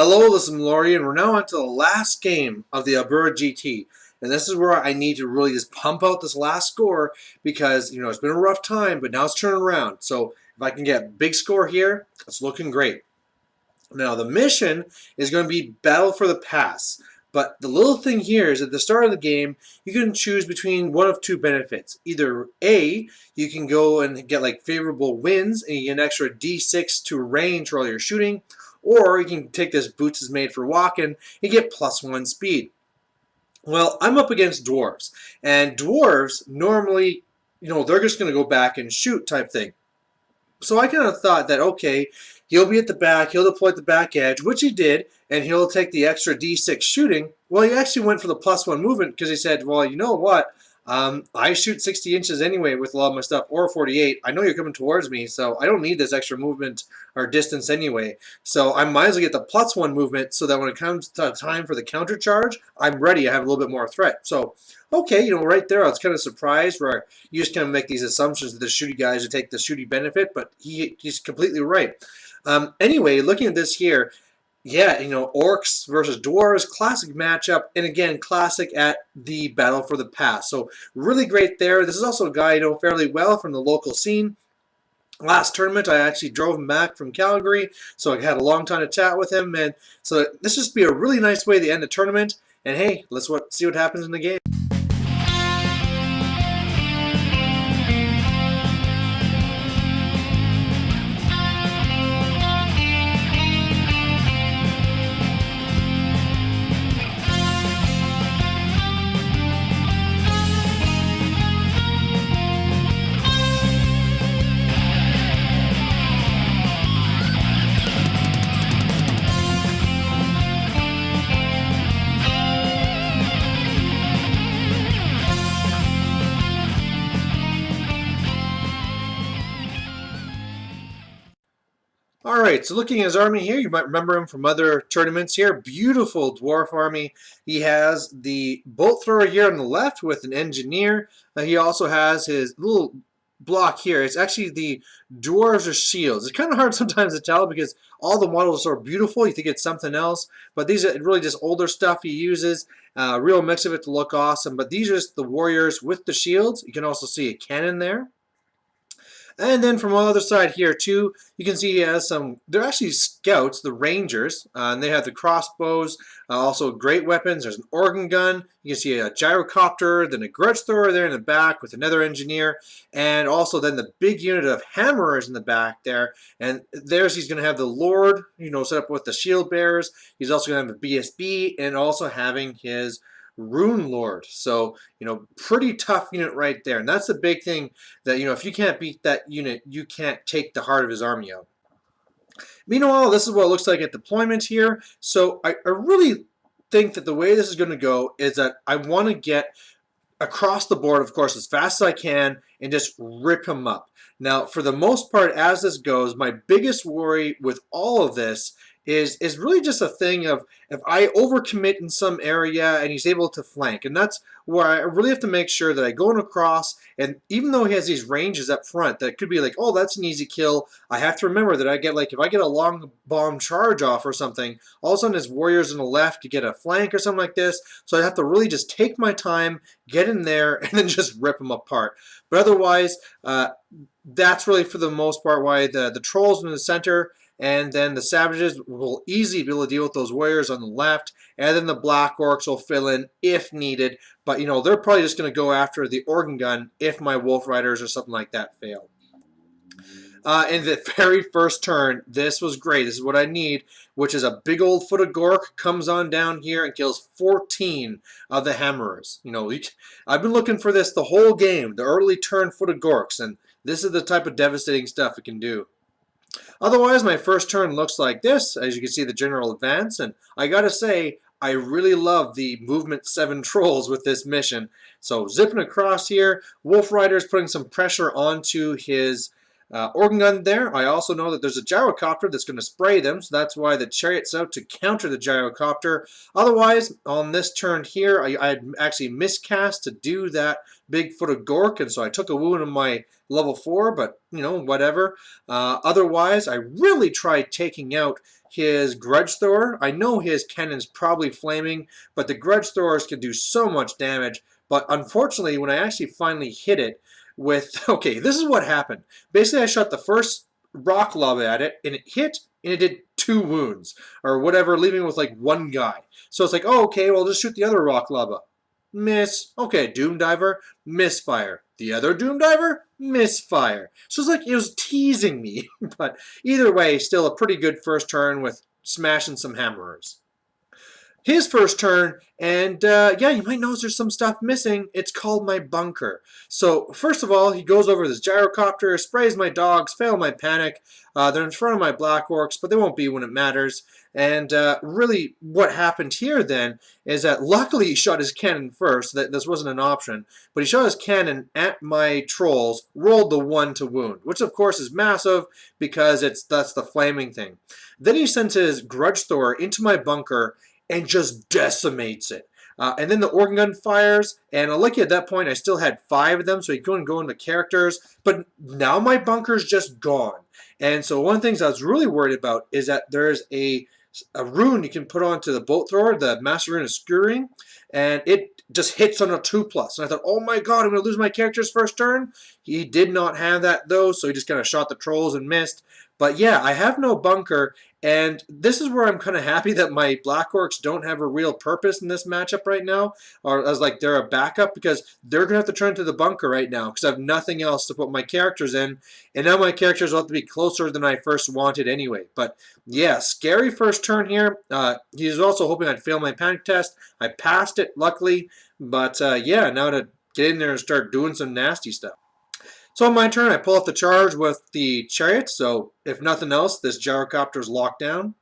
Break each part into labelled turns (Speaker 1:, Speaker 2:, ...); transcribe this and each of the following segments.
Speaker 1: Hello, this is Mallory, and we're now on to the last game of the Alberta GT. And this is where I need to really just pump out this last score because, it's been a rough time, but now it's turning around. So if I can get a big score here, it's looking great. Now, the mission is going to be Battle for the Pass. But the little thing here is at the start of the game, you can choose between one of two benefits. Either A, you can go and get like favorable winds and you get an extra D6 to range while you're shooting, or you can take this boots is made for walking and get +1 speed. Well, I'm up against dwarves, and dwarves normally, they're just going to go back and shoot type thing. So I kind of thought that, okay, he'll be at the back, he'll deploy at the back edge, which he did, and he'll take the extra D6 shooting. Well, he actually went for the +1 movement because he said, well, you know what? I shoot 60 inches anyway with a lot of my stuff, or 48. I know you're coming towards me, so I don't need this extra movement or distance anyway. So I might as well get the +1 movement so that when it comes to time for the counter charge, I'm ready. I have a little bit more threat. So, okay, right there, I was kind of surprised where you just kind of make these assumptions that the shooty guys would take the shooty benefit, but he's completely right. Anyway, looking at this here, yeah, Orcs versus Dwarves, classic matchup, and again, classic at the Battle for the Pass. So really great there. This is also a guy I know fairly well from the local scene. Last tournament, I actually drove him back from Calgary, so I had a long time to chat with him, and so this just be a really nice way to end the tournament. And hey, let's see what happens in the game. Alright, so looking at his army here, you might remember him from other tournaments here. Beautiful dwarf army. He has the bolt thrower here on the left with an engineer. He also has his little block here. It's actually the dwarves or shields. It's kind of hard sometimes to tell because all the models are beautiful. You think it's something else, but these are really just older stuff he uses. Real mix of it to look awesome, but these are just the warriors with the shields. You can also see a cannon there. And then from on the other side here too, you can see he has some, they're actually scouts, the rangers, and they have the crossbows, also great weapons. There's an organ gun, you can see a gyrocopter, then a grudge thrower there in the back with another engineer, and also then the big unit of hammerers in the back there. And there's, he's going to have the lord, set up with the shield bearers. He's also going to have a BSB and also having his Rune Lord. So, pretty tough unit right there. And that's the big thing that, if you can't beat that unit, you can't take the heart of his army out. Meanwhile, this is what it looks like at deployment here. So I really think that the way this is going to go is that I want to get across the board, of course, as fast as I can and just rip him up. Now, for the most part, as this goes, my biggest worry with all of this is really just a thing of if I overcommit in some area and he's able to flank. And that's where I really have to make sure that I go across, and even though he has these ranges up front that could be like, oh, that's an easy kill, I have to remember that I get like, if I get a long bomb charge off or something, all of a sudden his warriors on the left to get a flank or something like this. So I have to really just take my time, get in there, and then just rip them apart. But otherwise, that's really for the most part why the trolls in the center, and then the savages will easily be able to deal with those warriors on the left, and then the black orcs will fill in if needed. But, they're probably just going to go after the organ gun if my wolf riders or something like that fail. In the very first turn, this was great. This is what I need, which is a big old foot of gork comes on down here and kills 14 of the hammerers. I've been looking for this the whole game, the early turn foot of gorks, and this is the type of devastating stuff it can do. Otherwise, my first turn looks like this. As you can see, the general advance, and I gotta say, I really love the movement 7 trolls with this mission. So zipping across here, Wolf Rider's putting some pressure onto his organ gun there. I also know that there's a gyrocopter that's going to spray them, so that's why the chariot's out to counter the gyrocopter. Otherwise, on this turn here, I had actually miscast to do that big foot of gork, and so I took a wound on my level 4, but, whatever. Otherwise, I really tried taking out his grudge thrower. I know his cannon's probably flaming, but the grudge throwers can do so much damage. But unfortunately, when I actually finally hit it with... Okay, this is what happened. Basically, I shot the first rock lava at it, and it hit, and it did 2 wounds, or whatever, leaving with like 1 guy. So it's like, oh, okay, well, just shoot the other rock lava. Miss. Okay, Doom Diver, misfire. The other Doom Diver, misfire. So it's like it was teasing me. But either way, still a pretty good first turn with smashing some hammerers. His first turn, and yeah, you might notice there's some stuff missing. It's called my bunker. So first of all, he goes over this gyrocopter, sprays my dogs, fail my panic. They're in front of my black orcs, but they won't be when it matters. And really what happened here then is that luckily he shot his cannon first, so that this wasn't an option, but he shot his cannon at my trolls, rolled the 1 to wound, which of course is massive because that's the flaming thing. Then he sends his grudge thrower into my bunker and just decimates it. And then the organ gun fires, and lucky at that point I still had 5 of them, so he couldn't go into characters. But now my bunker's just gone. And so one of the things I was really worried about is that there's a rune you can put onto the bolt thrower, the Master Rune of Skewering, and it just hits on a 2+. And I thought, oh my god, I'm going to lose my character's first turn. He did not have that though, so he just kind of shot the trolls and missed. But yeah, I have no bunker, and this is where I'm kind of happy that my Black Orcs don't have a real purpose in this matchup right now, or as like they're a backup, because they're going to have to turn to the bunker right now because I have nothing else to put my characters in, and now my characters will have to be closer than I first wanted anyway. But yeah, scary first turn here. He was also hoping I'd fail my panic test. I passed it, luckily, but yeah, now to get in there and start doing some nasty stuff. So on my turn, I pull off the charge with the chariot, so if nothing else, this gyrocopter is locked down.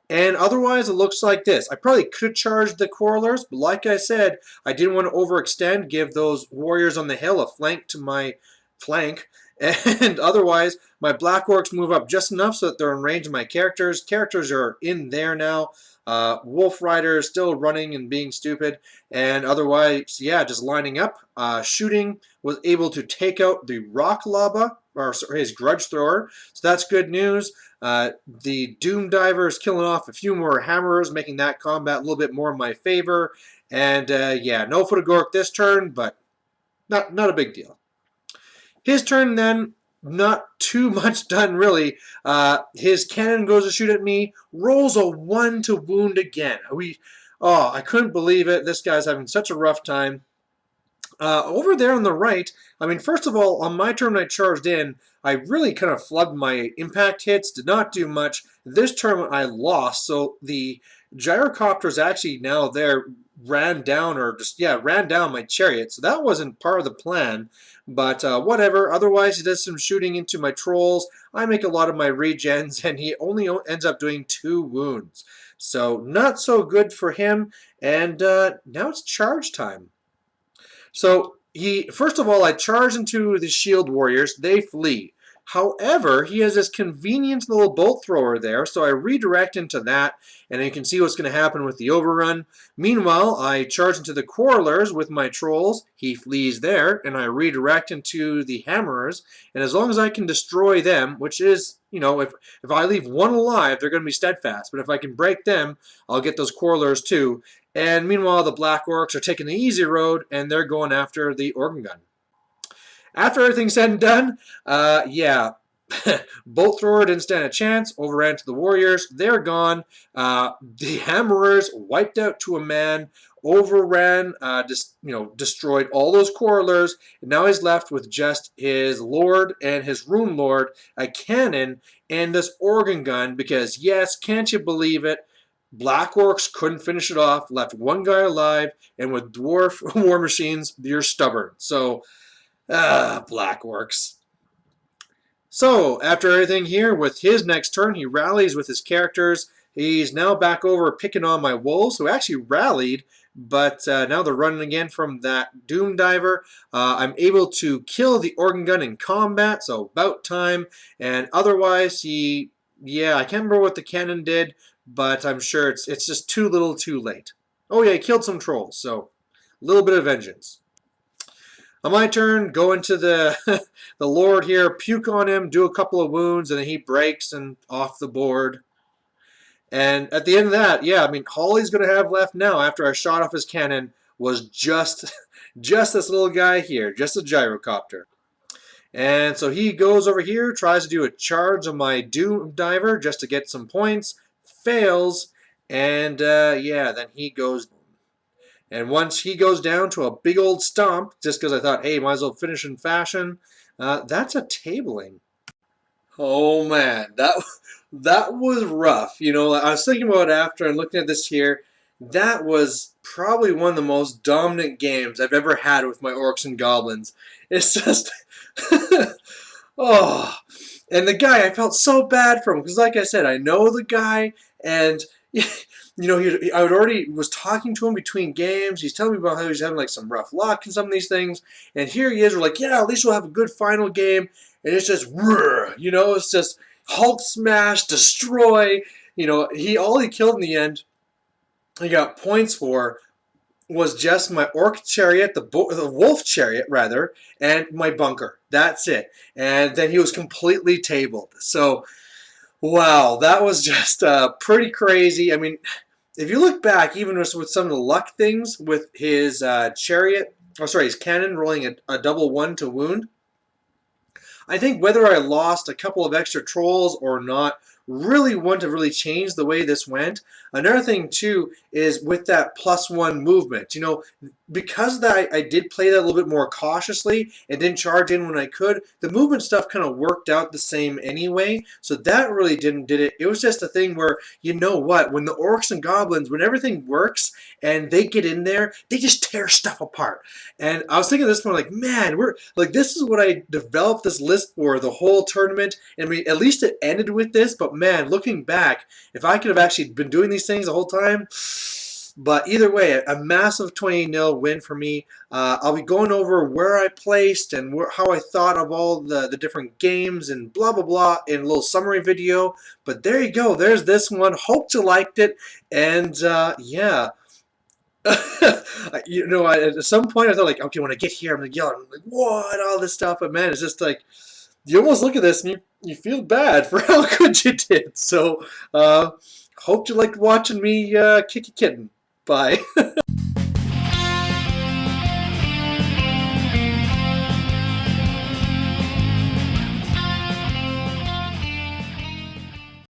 Speaker 1: And otherwise, it looks like this. I probably could have charged the quarrelers, but like I said, I didn't want to overextend, give those warriors on the hill a flank to my flank. And otherwise, my Black Orcs move up just enough so that they're in range of my characters. Characters are in there now. Wolf Rider is still running and being stupid. And otherwise, yeah, just lining up. Shooting, was able to take out the rock lava, or his grudge thrower. So that's good news. The Doom Diver is killing off a few more hammerers, making that combat a little bit more in my favor. And yeah, no Fotogork this turn, but not a big deal. His turn then, not too much done really. His cannon goes to shoot at me, rolls a 1 to wound again. Oh, I couldn't believe it. This guy's having such a rough time. Over there on the right, I mean, first of all, on my turn when I charged in, I really kind of flubbed my impact hits, did not do much. This turn I lost, so the gyrocopters actually now there ran down, or just, yeah, ran down my chariot, so that wasn't part of the plan, but whatever. Otherwise, he does some shooting into my trolls. I make a lot of my regens, and he only ends up doing 2 wounds. So not so good for him, and now it's charge time. So first of all, I charge into the shield warriors. They flee. However, he has this convenient little bolt thrower there, so I redirect into that, and you can see what's going to happen with the overrun. Meanwhile, I charge into the quarrelers with my trolls. He flees there, and I redirect into the hammerers, and as long as I can destroy them, which is, you know, if I leave one alive, they're going to be steadfast, but if I can break them, I'll get those quarrelers too. And meanwhile, the Black Orcs are taking the easy road, and they're going after the organ gun. After everything's said and done, yeah, bolt thrower didn't stand a chance, overran to the warriors, they're gone. The hammerers wiped out to a man, overran, destroyed all those quarrelers, and now he's left with just his lord and his rune lord, a cannon, and this organ gun, because yes, can't you believe it? Black Orcs couldn't finish it off, left 1 guy alive, and with dwarf war machines, you're stubborn. So, Black Orcs. So, after everything here, with his next turn, he rallies with his characters. He's now back over picking on my wolves, who actually rallied, but now they're running again from that Doom Diver. I'm able to kill the organ gun in combat, so about time. And otherwise, I can't remember what the cannon did, but I'm sure it's just too little too late. Oh yeah, he killed some trolls, so a little bit of vengeance. On my turn, go into the Lord here, puke on him, do a couple of wounds, and then he breaks and off the board. And at the end of that, yeah, I mean, all he's going to have left now after I shot off his cannon was just, just this little guy here, just a gyrocopter. And so he goes over here, tries to do a charge on my Doom Diver just to get some points, fails, and yeah, then he goes. And once he goes down to a big old stomp, just because I thought, hey, might as well finish in fashion, that's a tabling. Oh man, that was rough. You know, I was thinking about it after and looking at this here. That was probably one of the most dominant games I've ever had with my orcs and goblins. It's just, oh, and the guy, I felt so bad for him because, like I said, I know the guy, and I would already was talking to him between games. He's telling me about how he's having like some rough luck in some of these things, and here he is. We're like, yeah, at least we'll have a good final game, and it's just, it's just Hulk smash, destroy. He all he killed in the end, he got points for was just my orc chariot, the wolf chariot rather, and my bunker. That's it. And then he was completely tabled. So wow, that was just pretty crazy. I mean, if you look back, even with some of the luck things, with his his cannon rolling a double one to wound, I think whether I lost a couple of extra trolls or not really wouldn't have really changed the way this went. Another thing too is with that +1 movement. Because that I did play that a little bit more cautiously and didn't charge in when I could, the movement stuff kind of worked out the same anyway. So that really did it. It was just a thing where, you know what, when the orcs and goblins, when everything works and they get in there, they just tear stuff apart. And I was thinking at this point, like, man, we're like, this is what I developed this list for the whole tournament. And at least it ended with this. But man, looking back, if I could have actually been doing these things the whole time. But either way, a massive 20-0 win for me. I'll be going over where I placed and how I thought of all the different games and blah, blah, blah in a little summary video. But there you go. There's this one. Hope you liked it. And yeah. At some point I thought, like, okay, when I get here, I'm going to yell. I'm like, what? All this stuff. But man, it's just like, you almost look at this and you feel bad for how good you did. So, hope you liked watching me kick a kitten. Bye.